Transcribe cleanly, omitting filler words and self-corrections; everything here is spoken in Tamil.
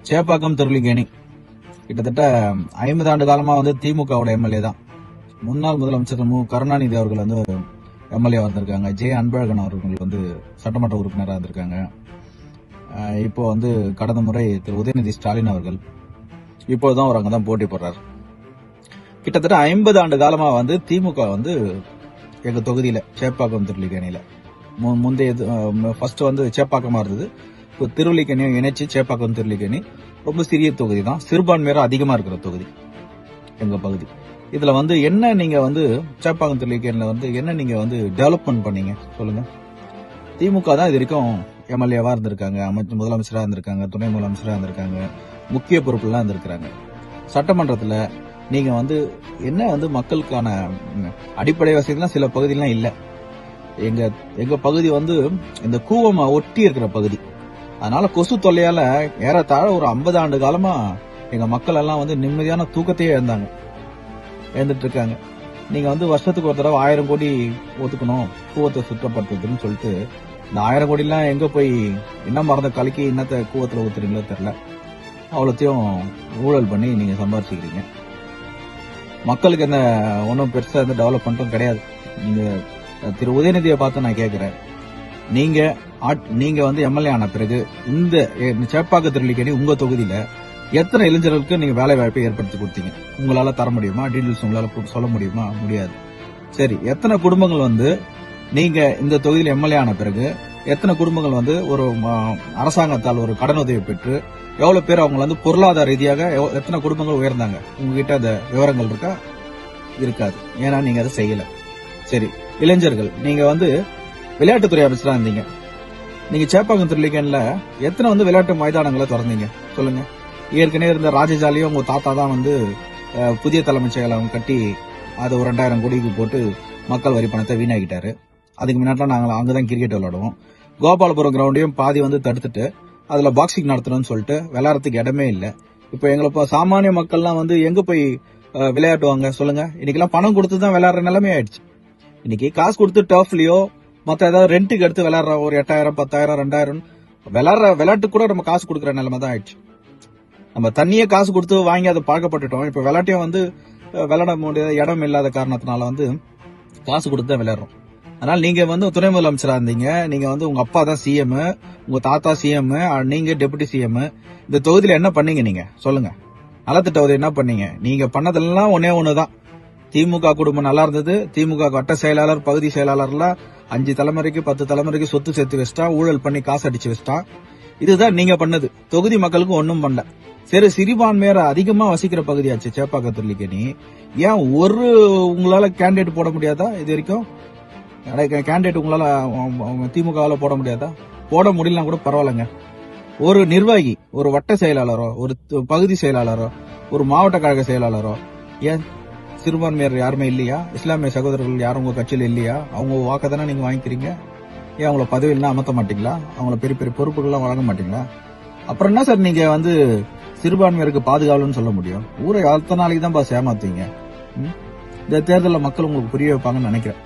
சேப்பாக்கம் திருளிக்கேணி கிட்டத்தட்ட 50 ஆண்டு காலமா திமுகவோட எம்எல்ஏ தான். முன்னாள் முதலமைச்சர் கருணாநிதி அவர்கள் எம்எல்ஏ வந்திருக்காங்க. ஜே அன்பழகன் அவர்கள் சட்டமன்ற உறுப்பினராக இருந்திருக்காங்க. இப்போ கடந்த முறை திரு உதயநிதி ஸ்டாலின் அவர்கள் இப்போதான் அவர் அங்கதான் போட்டி போடுறாரு. கிட்டத்தட்ட 50 ஆண்டு காலமா திமுக எங்க தொகுதியில சேப்பாக்கம் திருளிக்கேணியில முந்தைய ஃபர்ஸ்ட் சேப்பாக்கமா இருந்தது. இப்போ திருவல்லிக்கேணியும் இணைச்சு சேப்பாக்கம் திருவல்லிக்கேணி ரொம்ப சிறிய தொகுதி தான். சிறுபான்மையர் அதிகமா இருக்கிற தொகுதி எங்க பகுதி. இதுல என்ன நீங்க சேப்பாக்கம் திருவல்லிக்கேணியில என்ன நீங்க டெவலப்மெண்ட் பண்ணீங்க சொல்லுங்க. திமுக தான் இது வரைக்கும் எம்எல்ஏவா இருந்திருக்காங்க, முதலமைச்சரா இருந்திருக்காங்க, துணை முதலமைச்சரா இருந்திருக்காங்க, முக்கிய பொறுப்புலாம் இருந்திருக்காங்க. சட்டமன்றத்துல நீங்க என்ன மக்களுக்கான அடிப்படை வசதிலாம் சில பகுதியெல்லாம் இல்ல. எங்க பகுதி இந்த கூவம் ஒட்டி இருக்கிற பகுதி. அதனால கொசு தொல்லையால ஏறத்தாழ ஒரு 50 ஆண்டு காலமா எங்க மக்கள் எல்லாம் நிம்மதியான தூக்கத்தையே எழுந்துட்டு இருக்காங்க. நீங்க வருஷத்துக்கு ஒரு தடவை 1000 கோடி ஒதுக்கணும் கூவத்தை சுத்தப்படுத்துறதுன்னு சொல்லிட்டு இந்த 1000 கோடி எல்லாம் எங்க போய் என்ன மறந்த கலக்கி என்னத்த கூவத்துல ஊத்துறீங்களோ தெரியல. அவ்வளோத்தையும் ஊழல் பண்ணி நீங்க சம்பாதிச்சுக்கிறீங்க. மக்களுக்கு என்ன ஒன்னும் பெருசா டெவலப்மெண்ட்டும் கிடையாது. நீங்க திரு உதயநிதியை பார்த்து நான் கேட்கிறேன், நீங்க எம்எல்ஏ ஆன பிறகு இந்த சேப்பாக்க திருளிக்கேணி உங்க தொகுதியில எத்தனை இளைஞர்களுக்கு நீங்க வேலை வாய்ப்பை ஏற்படுத்தி கொடுத்தீங்க? உங்களால தர முடியுமா? டீடைல்ஸ் உங்களால சொல்ல முடியுமா? முடியாது. சரி, எத்தனை குடும்பங்கள் நீங்க இந்த தொகுதியில் எம்எல்ஏ ஆன பிறகு எத்தனை குடும்பங்கள் ஒரு அரசாங்கத்தால் ஒரு கடனுதவி பெற்று எவ்வளவு பேர் அவங்க பொருளாதார ரீதியாக எத்தனை குடும்பங்கள் உயர்ந்தாங்க? உங்ககிட்ட அந்த விவரங்கள் இருக்கா? இருக்காது. ஏன்னா நீங்க அதை செய்யல. சரி, இளைஞர்கள் நீங்க விளையாட்டுத்துறை அமைச்சரா இருந்தீங்க. நீங்க சேப்பாக்கம் திருளிக்கேணில எத்தனை விளையாட்டு மைதானங்களை திறந்தீங்க சொல்லுங்க. ஏற்கனவே இருந்த ராஜஜாலியும் உங்க தாத்தா தான் புதிய தலைமைச் செயலகம் கட்டி அதை ஒரு 2000 கோடிக்கு போட்டு மக்கள் வரி பணத்தை வீணாக்கிட்டாரு. அதுக்கு முன்னாடி நாங்கள் அங்கதான் கிரிக்கெட் விளையாடுவோம். கோபாலபுரம் கிரவுண்டையும் பாதி தடுத்துட்டு அதுல பாக்ஸிங் நடத்தணும்னு சொல்லிட்டு விளையாடுறதுக்கு இடமே இல்ல. இப்ப எங்களை சாமானிய மக்கள்லாம் எங்க போய் விளையாட்டுவாங்க சொல்லுங்க. இன்னைக்கெல்லாம் பணம் கொடுத்துதான் விளையாடுற நிலைமை ஆயிடுச்சு. இன்னைக்கு காசு கொடுத்து டர்ஃப்லயோ மத்த ஏதாவது ரெண்டுக்கு எடுத்து விளையாடுற ஒரு 8000 10,000 2000 விளையாட்டு கூட நம்ம காசு கொடுக்கற நிலைமை தான் ஆயிடுச்சு. நம்ம தண்ணியே காசு கொடுத்து வாங்கி அதை பழக்கப்பட்டுட்டோம். இப்ப விளையாட்டையும் விளையாட முடியாத இடம் இல்லாத காரணத்தினால காசு கொடுத்து தான் விளையாடுறோம். அதனால நீங்க துணை முதலமைச்சரா இருந்தீங்க. நீங்க உங்க அப்பா தான் சிஎம், உங்க தாத்தா சிஎம், நீங்க டெபுட்டி சிஎம். இந்த தொகுதியில என்ன பண்ணீங்க நீங்க சொல்லுங்க. நலத்திட்ட உதவி என்ன பண்ணீங்க? நீங்க பண்ணதெல்லாம் ஒண்ணுதான். திமுக குடும்பம் நல்லா இருந்தது. திமுக வட்ட செயலாளர், பகுதி செயலாளர்லாம் 5 தலைமுறைக்கு 10 தலைமுறைக்கு சொத்து சேர்த்து வச்சிட்டான், ஊழல் பண்ணி காசு அடிச்சு வச்சிட்டான். இதுதான் நீங்க பண்ணது. தொகுதி மக்களுக்கு ஒன்னும் பண்ணல. சரி, சிறுபான்மையர் அதிகமா வசிக்கிற பகுதியாச்சு சேப்பாக்கம் திருளிக்கேணி. ஏன் உங்களால கேண்டிடேட் போட முடியாதா? இது வரைக்கும் கேண்டிடேட் உங்களால திமுகவால போட முடியாதா? போட முடியலாம் கூட பரவாயில்லங்க. ஒரு நிர்வாகி, ஒரு வட்ட செயலாளரோ, ஒரு பகுதி செயலாளரோ, ஒரு மாவட்ட கழக செயலாளரோ, ஏன் சிறுபான்மையர் யாருமே இல்லையா? இஸ்லாமிய சகோதரர்கள் யாரும் உங்க கட்சியில இல்லையா? அவங்க வாக்க தானே நீங்க வாங்கிக்கிறீங்க. ஏன் அவங்கள பதவியெல்லாம் அமர்த்த மாட்டீங்களா? அவங்கள பெரிய பெரிய பொறுப்புகள்லாம் வழங்க மாட்டீங்களா? அப்புறம் என்ன சார் நீங்க சிறுபான்மையருக்கு பாதுகாவலன்னு சொல்ல முடியும்? ஊரை அத்தனை நாளைக்கு தான் ஏமாத்துவீங்க. இந்த தேர்தலில் மக்கள் உங்களுக்கு புரிய வைப்பாங்கன்னு நினைக்கிறேன்.